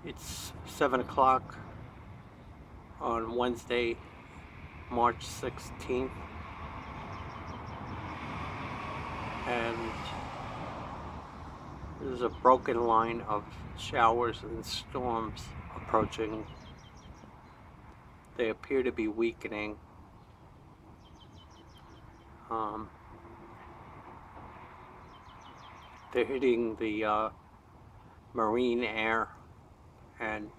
It's 7 o'clock on Wednesday, March 16th, and there's a broken line of showers and storms approaching. They appear to be weakening. They're hitting the marine air, and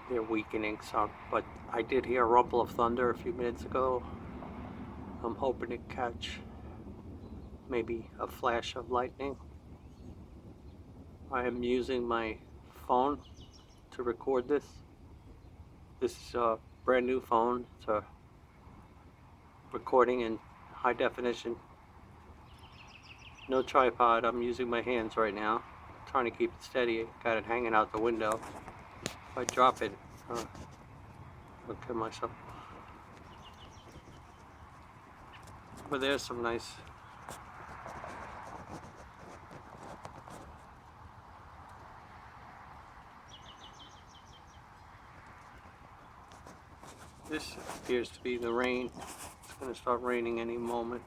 they're weakening some, but I did hear a rumble of thunder a few minutes ago. I'm hoping to catch maybe a flash of lightning. I am using my phone to record this. This is a brand new phone. It's a recording in high definition. No tripod. I'm using my hands right now, trying to keep it steady. Got it hanging out the window. If I drop it, I'll kill myself. But there's some nice this appears to be the rain. It's going to start raining any moment.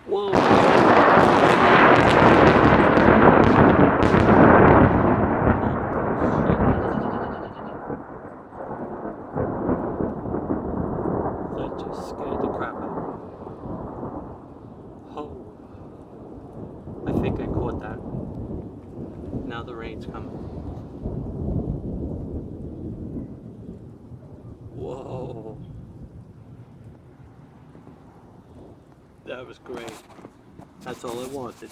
Whoa! That just scared the crap out of me. Oh, I think I caught that. Now the rain's coming. Whoa! That was great. That's all I wanted.